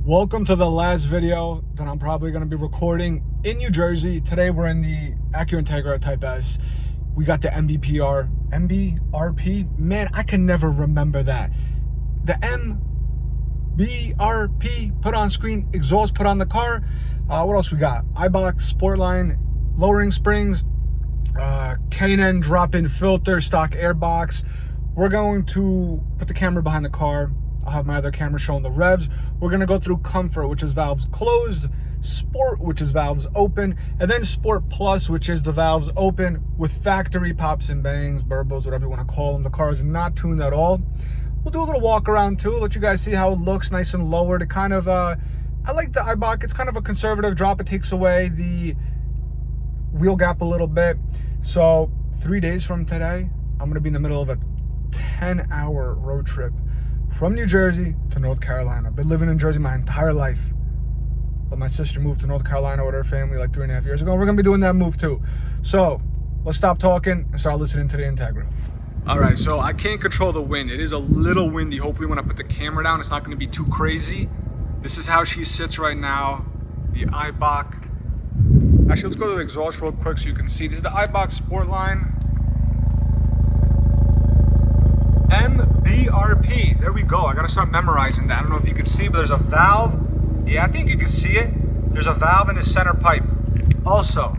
Welcome to the last video that I'm probably going to be recording in New Jersey. Today we're in the Integra Type S. We got the MBRP. Man, I can never remember that. The MBRP put on screen, exhaust put on the car. What else we got? Eibach Sportline lowering springs, K&N drop-in filter, stock airbox. We're going to put the camera behind the car. I'll have my other camera showing the revs. We're gonna go through Comfort, which is valves closed, Sport, which is valves open, and then Sport Plus, which is the valves open with factory pops and bangs, burbles, whatever you wanna call them. The car is not tuned at all. We'll do a little walk around too, let you guys see how it looks, nice and lowered. It kind of, I like the Eibach. It's kind of a conservative drop. It takes away the wheel gap a little bit. So 3 days from today, I'm gonna be in the middle of a 10-hour road trip from New Jersey to North Carolina. I've been living in Jersey my entire life, but my sister moved to North Carolina with her family like 3.5 years ago. We're gonna be doing that move too. So let's stop talking and start listening to the Integra. All right, so I can't control the wind. It is a little windy. Hopefully when I put the camera down, it's not gonna be too crazy. This is how she sits right now, the Eibach. Actually, let's go to the exhaust real quick so you can see. This is the Eibach Sportline MBRP. There we go. I gotta start memorizing that. I don't know if you can see, but there's a valve. Yeah, I think you can see it. There's a valve in the center pipe. Also,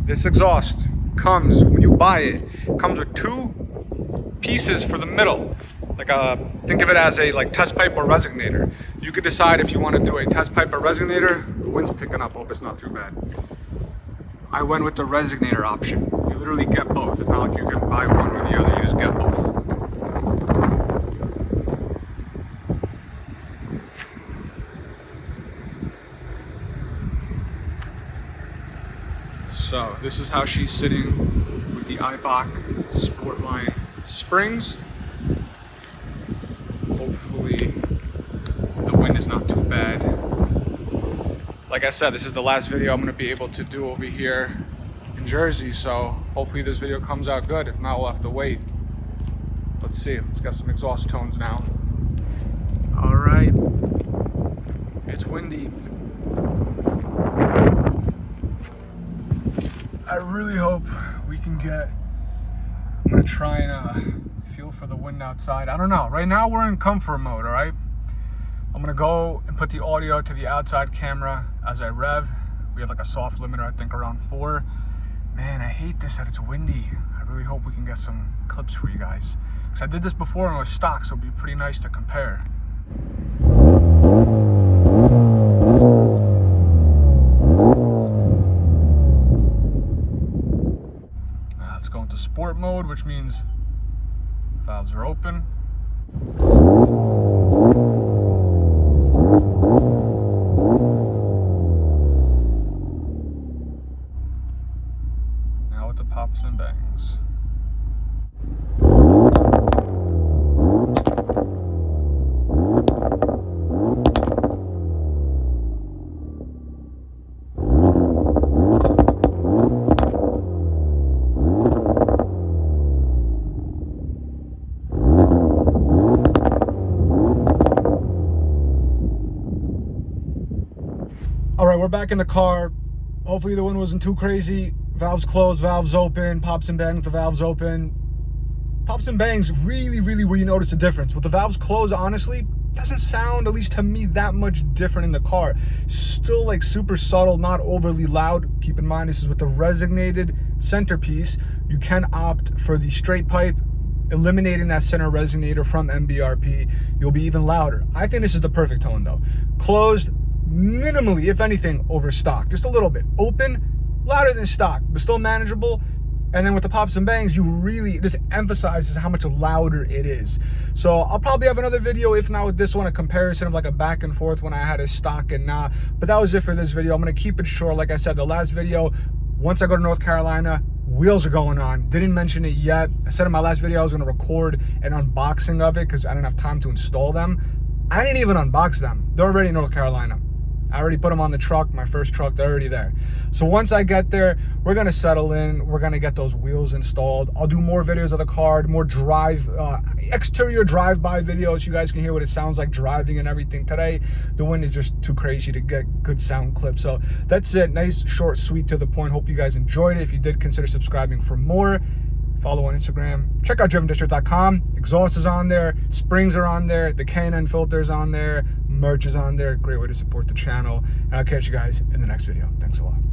this exhaust comes, when you buy it, comes with two pieces for the middle. Like think of it as a test pipe or resonator. You could decide if you want to do a test pipe or resonator. The wind's picking up. Hope it's not too bad. I went with the resonator option. You literally get both. It's not like you can buy one or the other. You just get both. So this is how she's sitting with the Eibach Sportline springs. Hopefully the wind is not too bad. Like I said, this is the last video I'm going to be able to do over here in Jersey, so hopefully this video comes out good. If not, we'll have to wait. Let's see. Let's get some exhaust tones now. All right. It's windy. I really hope we can get, I'm gonna try and feel for the wind outside. I don't know. Right now we're in comfort mode, all right? I'm gonna go and put the audio to the outside camera as I rev. We have like a soft limiter, I think around 4. Man, I hate this that it's windy. I really hope we can get some clips for you guys. Because I did this before and it was stock, so it'd be pretty nice to compare. Let's go into sport mode, which means valves are open. Now with the pops and bangs. All right, we're back in the car. Hopefully the wind wasn't too crazy. Valves closed, valves open, pops and bangs, the valves open. Pops and bangs, really where you notice the difference. With the valves closed, honestly, doesn't sound, at least to me, that much different in the car. Still like super subtle, not overly loud. Keep in mind, this is with the resonated centerpiece. You can opt for the straight pipe, eliminating that center resonator from MBRP. You'll be even louder. I think this is the perfect tone though. Closed, minimally, if anything, over stock, just a little bit. Open, louder than stock, but still manageable. And then with the pops and bangs, this emphasizes how much louder it is. So I'll probably have another video, if not with this one, a comparison of like a back and forth when I had a stock and not. But that was it for this video. I'm gonna keep it short. Like I said, the last video, once I go to North Carolina, wheels are going on. Didn't mention it yet. I said in my last video I was gonna record an unboxing of it because I didn't have time to install them. I didn't even unbox them. They're already in North Carolina. I already put them on the truck, my first truck, they're already there. So once I get there, we're gonna settle in, we're gonna get those wheels installed. I'll do more videos of the car, more exterior drive-by videos. You guys can hear what it sounds like driving and everything. Today, the wind is just too crazy to get good sound clips. So that's it, nice, short, sweet, to the point. Hope you guys enjoyed it. If you did, consider subscribing for more. Follow on Instagram. Check out drivendistrict.com. Exhaust is on there. Springs are on there. The K&N filter is on there. Merch is on there. Great way to support the channel. And I'll catch you guys in the next video. Thanks a lot.